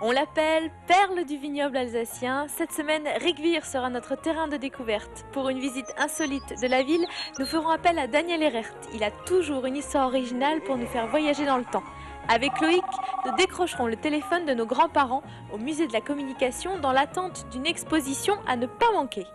On l'appelle perle du vignoble alsacien. Cette semaine, Rigvir sera notre terrain de découverte. Pour une visite insolite de la ville, nous ferons appel à Daniel Herert. Il a toujours une histoire originale pour nous faire voyager dans le temps. Avec Loïc, nous décrocherons le téléphone de nos grands-parents au musée de la communication dans l'attente d'une exposition à ne pas manquer.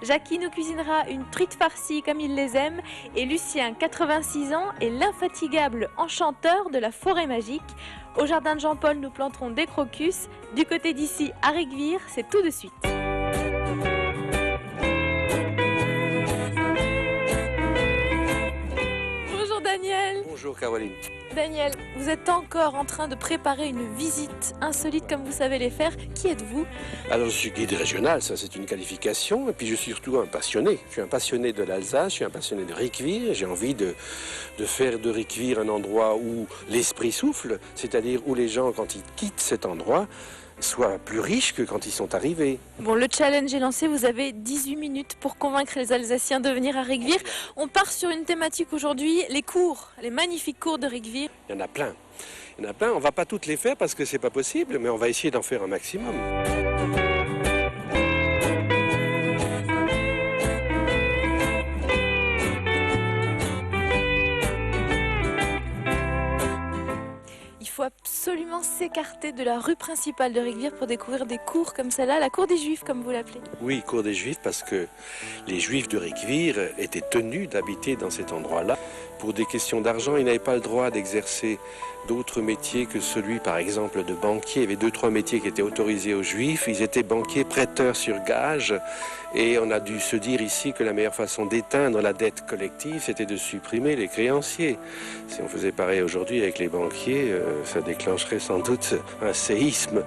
Jackie nous cuisinera une truite farcie comme il les aime et Lucien, 86 ans, est l'infatigable enchanteur de la forêt magique. Au jardin de Jean-Paul, nous planterons des crocus. Du côté d'ici, à Rigvir, c'est tout de suite. Bonjour Daniel. Bonjour Caroline. Daniel, vous êtes encore en train de préparer une visite insolite comme vous savez les faire. Qui êtes-vous? Alors je suis guide régional, ça c'est une qualification, et puis je suis surtout un passionné. Je suis un passionné de l'Alsace, je suis un passionné de Rigvir, j'ai envie de faire de Rigvir un endroit où l'esprit souffle, c'est-à-dire où les gens quand ils quittent cet endroit soient plus riches que quand ils sont arrivés. Bon, le challenge est lancé, vous avez 18 minutes pour convaincre les Alsaciens de venir à Rigvir. On part sur une thématique aujourd'hui, les cours, les magnifiques cours de Rigvir. Il y en a plein. Il y en a plein, on ne va pas toutes les faire parce que c'est pas possible, mais on va essayer d'en faire un maximum. Il faut absolument s'écarter de la rue principale de Rigvir pour découvrir des cours comme celle-là, la cour des Juifs comme vous l'appelez. Oui, cour des Juifs, parce que les Juifs de Rigvir étaient tenus d'habiter dans cet endroit-là. Pour des questions d'argent, ils n'avaient pas le droit d'exercer d'autres métiers que celui, par exemple, de banquier. Il y avait 2-3 métiers qui étaient autorisés aux Juifs. Ils étaient banquiers, prêteurs sur gage. Et on a dû se dire ici que la meilleure façon d'éteindre la dette collective, c'était de supprimer les créanciers. Si on faisait pareil aujourd'hui avec les banquiers, ça déclencherait sans doute un séisme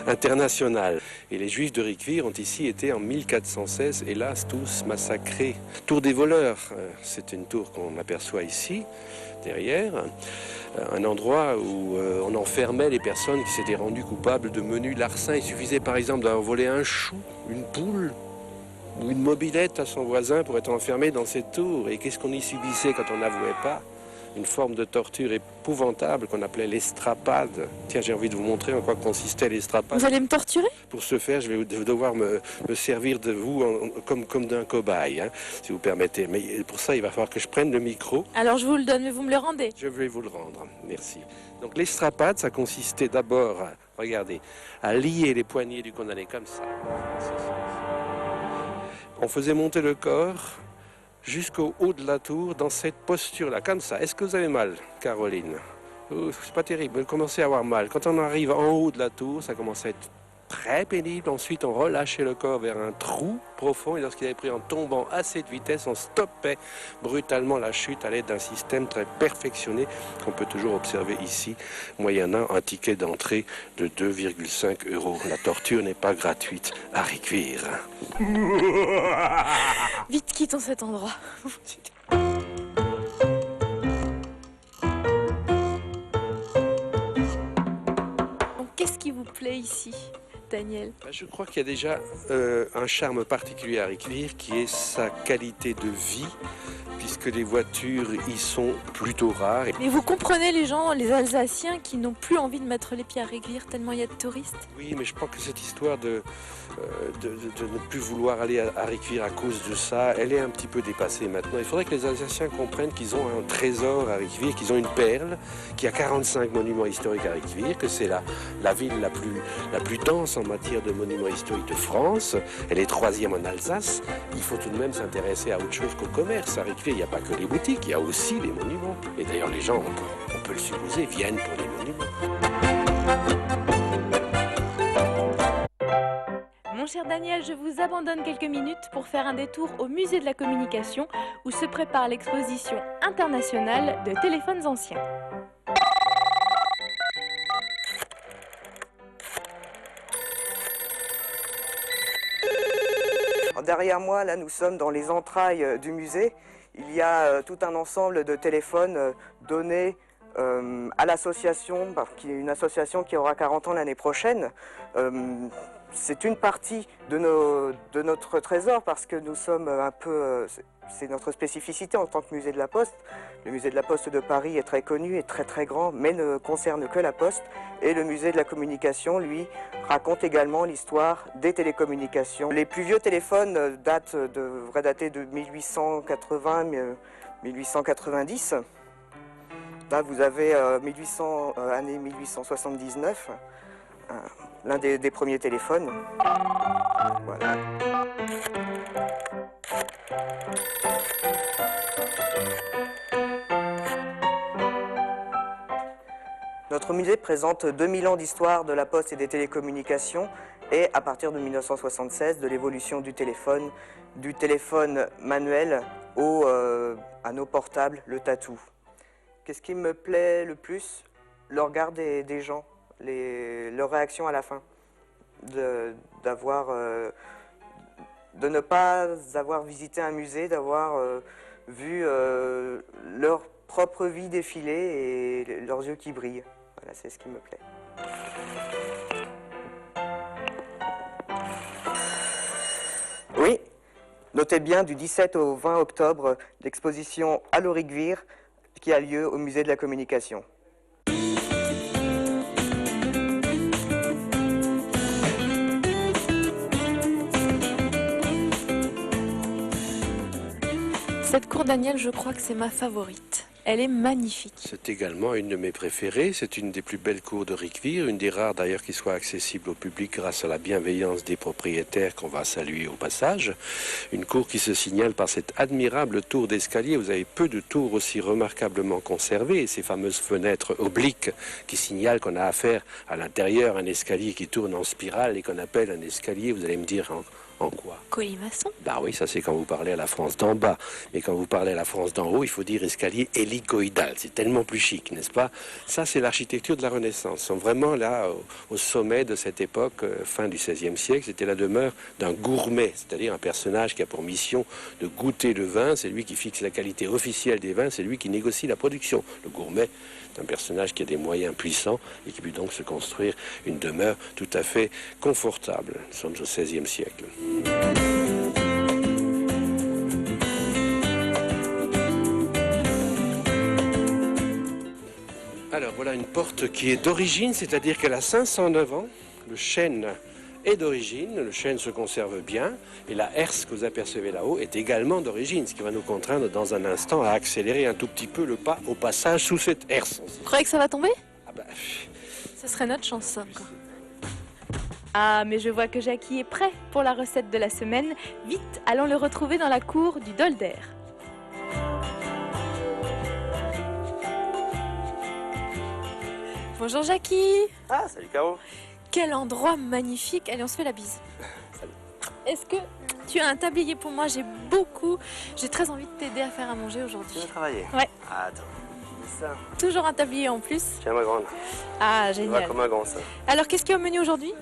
international. Et les Juifs de Rigvir ont ici été en 1416, hélas, tous massacrés. Tour des voleurs, c'est une tour qu'on aperçoit ici, derrière. Un endroit où on enfermait les personnes qui s'étaient rendues coupables de menus larcins. Il suffisait par exemple d'avoir volé un chou, une poule ou une mobilette à son voisin pour être enfermé dans cette tour. Et qu'est-ce qu'on y subissait quand on n'avouait pas? Une forme de torture épouvantable qu'on appelait l'estrapade. Tiens, j'ai envie de vous montrer en quoi consistait l'estrapade. Vous allez me torturer? Pour ce faire, je vais devoir me servir de vous comme d'un cobaye, hein, si vous permettez. Mais pour ça, il va falloir que je prenne le micro. Alors je vous le donne, mais vous me le rendez. Je vais vous le rendre, merci. Donc l'estrapade, ça consistait d'abord, regardez, à lier les poignets du condamné comme ça. On faisait monter le corps jusqu'au haut de la tour dans cette posture-là, comme ça. Est-ce que vous avez mal, Caroline? C'est pas terrible, vous commencez à avoir mal. Quand on arrive en haut de la tour, ça commence à être très pénible. Ensuite, on relâchait le corps vers un trou profond et lorsqu'il avait pris en tombant à cette vitesse, on stoppait brutalement la chute à l'aide d'un système très perfectionné qu'on peut toujours observer ici, moyennant un ticket d'entrée de 2,5 €. La torture n'est pas gratuite à Rigvir. Vite, quittons cet endroit. Bon, qu'est-ce qui vous plaît ici, Daniel? Je crois qu'il y a déjà un charme particulier à Rigvir qui est sa qualité de vie, puisque les voitures y sont plutôt rares. Mais vous comprenez les gens, les Alsaciens qui n'ont plus envie de mettre les pieds à Rigvir tellement il y a de touristes? Oui, mais je crois que cette histoire de ne plus vouloir aller à Rigvir à cause de ça, elle est un petit peu dépassée maintenant. Il faudrait que les Alsaciens comprennent qu'ils ont un trésor à Rigvir, qu'ils ont une perle, qu'il y a 45 monuments historiques à Rigvir, que c'est la ville la plus dense en matière de monuments historiques de France. Elle est 3e en Alsace. Il faut tout de même s'intéresser à autre chose qu'au commerce. À Rigvir, il n'y a pas que les boutiques, il y a aussi les monuments. Et d'ailleurs, les gens, on peut le supposer, viennent pour les monuments. Mon cher Daniel, je vous abandonne quelques minutes pour faire un détour au musée de la communication où se prépare l'exposition internationale de téléphones anciens. Derrière moi, là, nous sommes dans les entrailles du musée. Il y a tout un ensemble de téléphones donnés à l'association, qui est une association qui aura 40 ans l'année prochaine. c'est une partie de notre trésor parce que nous sommes un peu... c'est notre spécificité en tant que musée de la Poste. Le musée de la Poste de Paris est très connu et très très grand, mais ne concerne que la Poste. Et le musée de la communication, lui, raconte également l'histoire des télécommunications. Les plus vieux téléphones devraient dater de 1880-1890. Là, vous avez année 1879, l'un des premiers téléphones. Voilà. Notre musée présente 2000 ans d'histoire de la poste et des télécommunications et à partir de 1976 de l'évolution du téléphone manuel à nos portables, le tatou. Qu'est-ce qui me plaît le plus? Le regard des gens, leur réaction à la fin. De ne pas avoir visité un musée, d'avoir vu leur propre vie défiler et leurs yeux qui brillent. Voilà, c'est ce qui me plaît. Oui, notez bien du 17 au 20 octobre l'exposition Allo Rigvir qui a lieu au musée de la communication. Cette cour Daniel, je crois que c'est ma favorite. Elle est magnifique. C'est également une de mes préférées. C'est une des plus belles cours de Rigvir, une des rares d'ailleurs qui soit accessible au public grâce à la bienveillance des propriétaires qu'on va saluer au passage. Une cour qui se signale par cette admirable tour d'escalier. Vous avez peu de tours aussi remarquablement conservées. Et ces fameuses fenêtres obliques qui signalent qu'on a affaire à l'intérieur à un escalier qui tourne en spirale et qu'on appelle un escalier, vous allez me dire en quoi? Colimaçon. Bah oui, ça c'est quand vous parlez à la France d'en bas. Mais quand vous parlez à la France d'en haut, il faut dire escalier hélicoïdal. C'est tellement plus chic, n'est-ce pas? Ça, c'est l'architecture de la Renaissance. Ils sont vraiment là au sommet de cette époque, fin du XVIe siècle. C'était la demeure d'un gourmet, c'est-à-dire un personnage qui a pour mission de goûter le vin. C'est lui qui fixe la qualité officielle des vins. C'est lui qui négocie la production. Le gourmet, c'est un personnage qui a des moyens puissants et qui peut donc se construire une demeure tout à fait confortable. Nous sommes au XVIe siècle. Alors voilà une porte qui est d'origine, c'est-à-dire qu'elle a 509 ans. Le chêne est d'origine, le chêne se conserve bien et la herse que vous apercevez là-haut est également d'origine, ce qui va nous contraindre dans un instant à accélérer un tout petit peu le pas au passage sous cette herse. Vous croyez que ça va tomber? Ah bah, Ce serait notre chance, ça, encore. Ah, mais je vois que Jackie est prêt pour la recette de la semaine. Vite, allons le retrouver dans la cour du Dolder. Bonjour Jackie. Ah, salut Caro. Quel endroit magnifique. Allez, on se fait la bise. Salut. Est-ce que tu as un tablier pour moi? J'ai très envie de t'aider à faire à manger Tu aujourd'hui. veux travailler? Ouais. Ah, attends, c'est ça. Toujours un tablier en plus. Tiens, ma grande. Ah, Ça va génial. comme un grand, ça. Alors, qu'est-ce qu'il y a au menu aujourd'hui?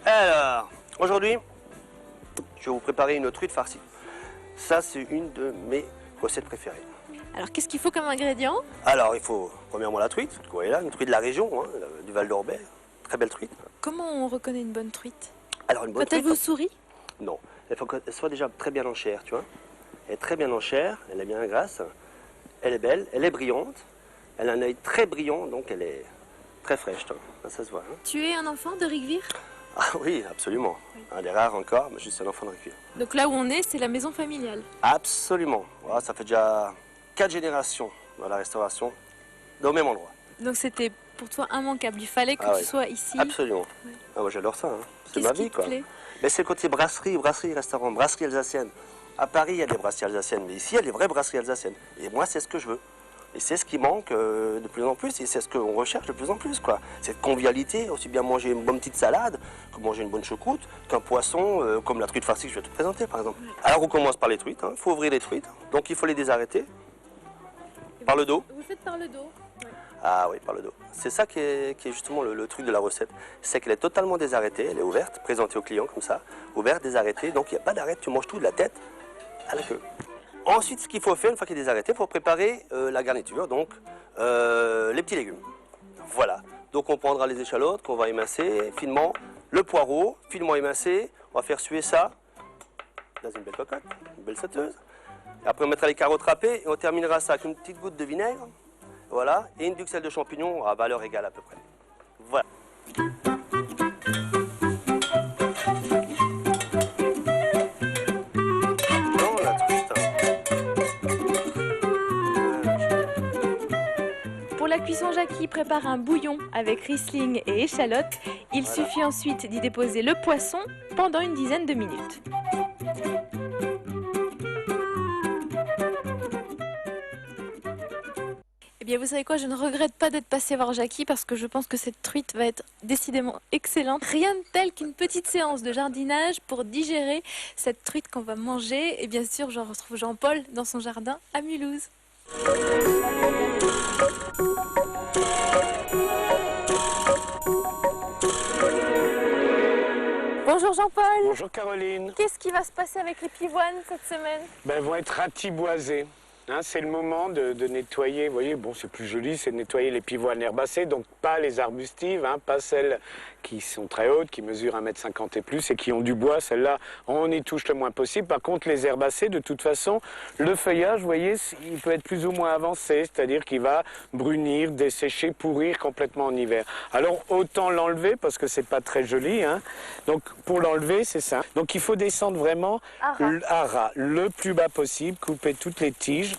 Alors, aujourd'hui, je vais vous préparer une truite farcie. Ça, c'est une de mes recettes préférées. Alors, qu'est-ce qu'il faut comme ingrédient? Alors, il faut premièrement la truite. Vous voyez là, une truite de la région, hein, du Val d'Orbert. Très belle truite. Comment on reconnaît une bonne truite? Alors, une bonne Quand elle truite. vous sourit? Non, il faut qu'elle soit déjà très bien en chair, tu vois. Elle est très bien en chair, elle est bien grasse, elle est belle, elle est brillante, elle a un œil très brillant, donc elle est très fraîche, toi. Ça se voit. Hein. Tu es un enfant de Rigvir? Ah oui, absolument. Un des rares encore, mais juste un enfant de Rigvir. Donc là où on est, c'est la maison familiale. Absolument. Voilà, ça fait déjà 4 générations dans la restauration, au même endroit. Donc c'était pour toi immanquable. Il fallait que Ah tu ouais. sois ici. Absolument. Ouais. Ah, moi j'adore ça. Hein. C'est Qu'est-ce ma qui vie, te quoi. plaît? Mais c'est le côté brasserie, restaurant, brasserie alsacienne. À Paris, il y a des brasseries alsaciennes, mais ici, il y a des vraies brasseries alsaciennes. Et moi, c'est ce que je veux. Et c'est ce qui manque de plus en plus, et c'est ce qu'on recherche de plus en plus, quoi. Cette convivialité, aussi bien manger une bonne petite salade, que manger une bonne choucroute, qu'un poisson, comme la truite farcie que je vais te présenter, par exemple. Alors, on commence par les truites, il faut ouvrir les truites, donc il faut les désarrêter. Par le dos. Vous faites par le dos. Ouais. Ah oui, par le dos. C'est ça qui est justement le truc de la recette. C'est qu'elle est totalement désarrêtée, elle est ouverte, présentée au client comme ça. Ouverte, désarrêtée, donc il n'y a pas d'arrêt, tu manges tout de la tête à la queue. Ensuite, ce qu'il faut faire, une fois qu'il est désarrêté, il faut préparer la garniture, donc les petits légumes. Voilà. Donc on prendra les échalotes qu'on va émincer finement le poireau, finement émincé. On va faire suer ça dans une belle cocotte, une belle sauteuse. Et après, on mettra les carottes râpées et on terminera ça avec une petite goutte de vinaigre. Voilà, et une duxelle de champignons à valeur égale à peu près. Voilà. Pour la cuisson, Jackie prépare un bouillon avec riesling et échalote. Il suffit ensuite d'y déposer le poisson pendant une dizaine de minutes. Eh bien, vous savez quoi, je ne regrette pas d'être passée voir Jackie parce que je pense que cette truite va être décidément excellente. Rien de tel qu'une petite séance de jardinage pour digérer cette truite qu'on va manger. Et bien sûr, je retrouve Jean-Paul dans son jardin à Mulhouse. Bonjour Jean-Paul. Bonjour Caroline. Qu'est-ce qui va se passer avec les pivoines cette semaine? Elles vont être ratiboisées. Hein, c'est le moment de nettoyer, vous voyez, bon c'est plus joli, c'est de nettoyer les pivoines herbacées, donc pas les arbustives, hein, pas celles qui sont très hautes, qui mesurent 1,50 m et plus et qui ont du bois, celles-là on y touche le moins possible. Par contre les herbacées, de toute façon, le feuillage, vous voyez, il peut être plus ou moins avancé, c'est-à-dire qu'il va brunir, dessécher, pourrir complètement en hiver. Alors autant l'enlever parce que c'est pas très joli, hein. Donc pour l'enlever c'est ça. Donc il faut descendre vraiment à ras, le plus bas possible, couper toutes les tiges.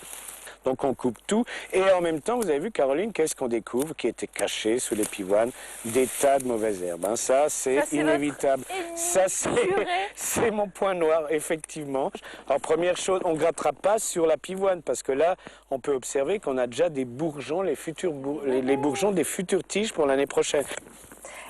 Donc on coupe tout et en même temps, vous avez vu Caroline, qu'est-ce qu'on découvre qui était caché sous les pivoines? Des tas de mauvaises herbes. Hein. Ça c'est inévitable. Ça c'est mon point noir, effectivement. Alors première chose, on ne grattera pas sur la pivoine parce que là, on peut observer qu'on a déjà des bourgeons, les bourgeons des futures tiges pour l'année prochaine.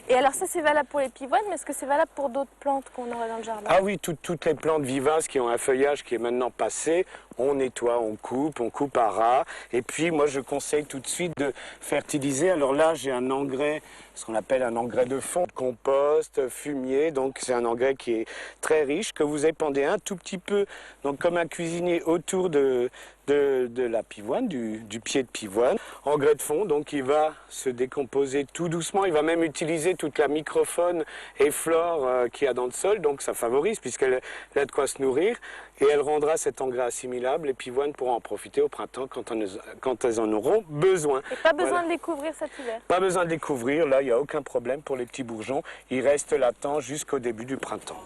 Et alors ça c'est valable pour les pivoines, mais est-ce que c'est valable pour d'autres plantes qu'on aurait dans le jardin? Ah oui, toutes les plantes vivaces qui ont un feuillage qui est maintenant passé, on nettoie, on coupe à ras. Et puis moi je conseille tout de suite de fertiliser. Alors là j'ai un engrais, ce qu'on appelle un engrais de fond, compost, fumier. Donc c'est un engrais qui est très riche, que vous épandez un tout petit peu, donc comme un cuisinier autour de la pivoine, du pied de pivoine. Engrais de fond, donc il va se décomposer tout doucement. Il va même utiliser toute la microfaune et flore qu'il y a dans le sol. Donc ça favorise puisqu'elle a de quoi se nourrir. Et elle rendra cet engrais assimilable. Les pivoines pourront en profiter au printemps quand elles en auront besoin. Et pas besoin de les couvrir cet hiver? Pas besoin de les couvrir. Là, il n'y a aucun problème pour les petits bourgeons. Ils restent latents jusqu'au début du printemps.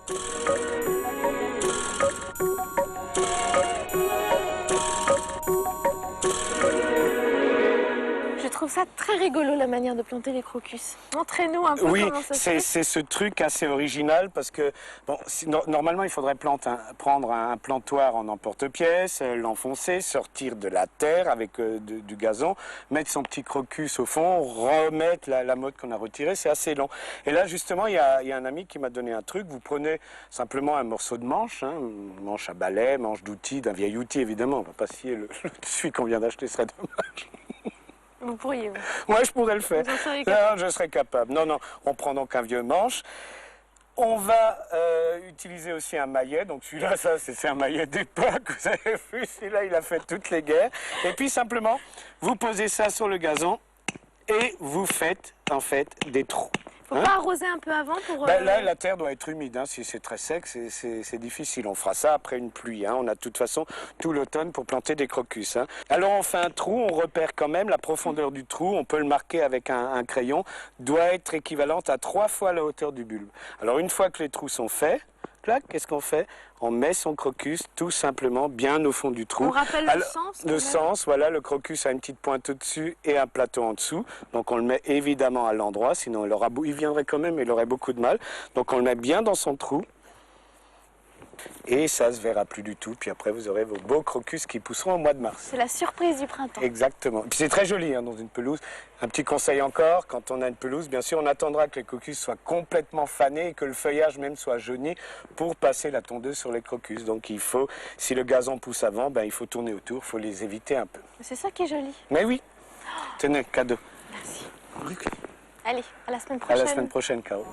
Je trouve ça très rigolo la manière de planter les crocus. Montrez-nous un peu comment ça se fait. C'est ce truc assez original parce que bon, normalement il faudrait prendre un plantoir en emporte-pièce, l'enfoncer, sortir de la terre avec du gazon, mettre son petit crocus au fond, remettre la motte qu'on a retirée, c'est assez long. Et là justement il y a un ami qui m'a donné un truc, vous prenez simplement un morceau de manche, hein, manche à balai, manche d'outil, d'un vieil outil évidemment, on ne va pas scier celui qu'on vient d'acheter, ce serait dommage. Vous pourriez. Moi, je pourrais le faire. Non, je serais capable. Non, on prend donc un vieux manche. On va utiliser aussi un maillet. Donc celui-là, c'est un maillet d'époque. Vous avez vu, celui-là, il a fait toutes les guerres. Et puis simplement, vous posez ça sur le gazon et vous faites en fait des trous. Faut pas arroser un peu avant pour... Là, la terre doit être humide. Hein. Si c'est très sec, c'est difficile. On fera ça après une pluie. Hein. On a de toute façon tout l'automne pour planter des crocus. Hein. Alors on fait un trou, on repère quand même la profondeur du trou. On peut le marquer avec un crayon. Doit être équivalente à 3 fois la hauteur du bulbe. Alors une fois que les trous sont faits, qu'est-ce qu'on fait? On met son crocus tout simplement bien au fond du trou. On rappelle le sens? Le sens, voilà, le crocus a une petite pointe au-dessus et un plateau en dessous. Donc on le met évidemment à l'endroit, sinon il viendrait quand même, mais il aurait beaucoup de mal. Donc on le met bien dans son trou. Et ça se verra plus du tout. Puis après, vous aurez vos beaux crocus qui pousseront au mois de mars. C'est la surprise du printemps. Exactement. Puis c'est très joli hein, dans une pelouse. Un petit conseil encore, quand on a une pelouse, bien sûr, on attendra que les crocus soient complètement fanés et que le feuillage même soit jauni pour passer la tondeuse sur les crocus. Donc il faut, si le gazon pousse avant, il faut tourner autour, il faut les éviter un peu. C'est ça qui est joli. Mais oui. Tenez, cadeau. Merci. Oui. Allez, à la semaine prochaine. À la semaine prochaine, Caro.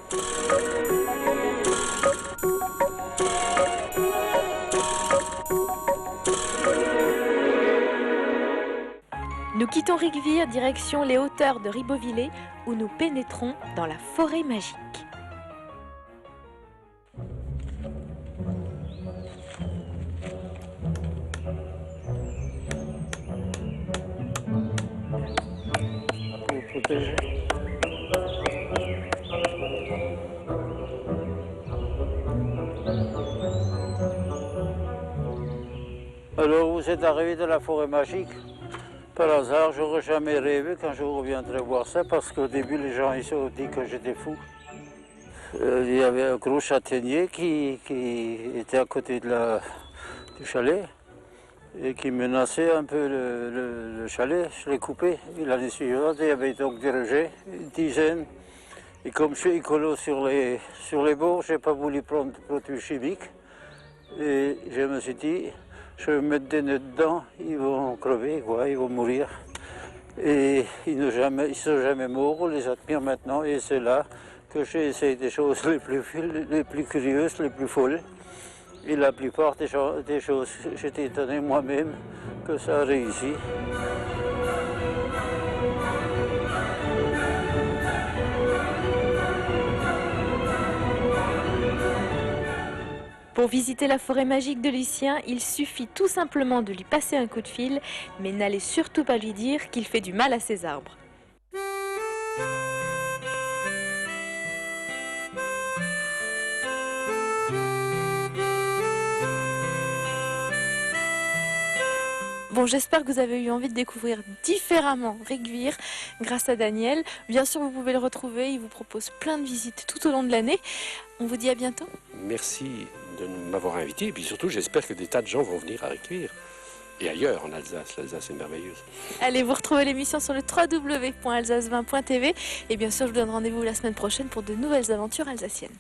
Nous quittons Rigvire, direction les hauteurs de Ribeauvillé, où nous pénétrons dans la forêt magique. protéger. Alors vous êtes arrivé de la forêt magique. Par hasard, j'aurais jamais rêvé quand je reviendrai voir ça, parce qu'au début les gens ils ont dit que j'étais fou. Il y avait un gros châtaignier qui était à côté du chalet et qui menaçait un peu le chalet. Je l'ai coupé. Et l'année suivante, il y avait donc des rejets, une dizaine. Et comme je suis écolo sur les bords, je n'ai pas voulu prendre de produits chimiques. Et je me suis dit, je vais mettre des nœuds dedans, ils vont crever, quoi, ils vont mourir. Et ils ne sont jamais morts, on les admire maintenant, et c'est là que j'ai essayé des choses les plus curieuses, les plus folles. Et la plupart des choses, j'étais étonné moi-même que ça a réussi. Pour visiter la forêt magique de Lucien, il suffit tout simplement de lui passer un coup de fil, mais n'allez surtout pas lui dire qu'il fait du mal à ses arbres. Bon, j'espère que vous avez eu envie de découvrir différemment Réguier grâce à Daniel. Bien sûr, vous pouvez le retrouver, il vous propose plein de visites tout au long de l'année. On vous dit à bientôt. Merci de m'avoir invité, et puis surtout j'espère que des tas de gens vont venir à Récuire et ailleurs en Alsace. L'Alsace est merveilleuse. Allez, vous retrouvez l'émission sur le www.alsace20.tv et bien sûr, je vous donne rendez-vous la semaine prochaine pour de nouvelles aventures alsaciennes.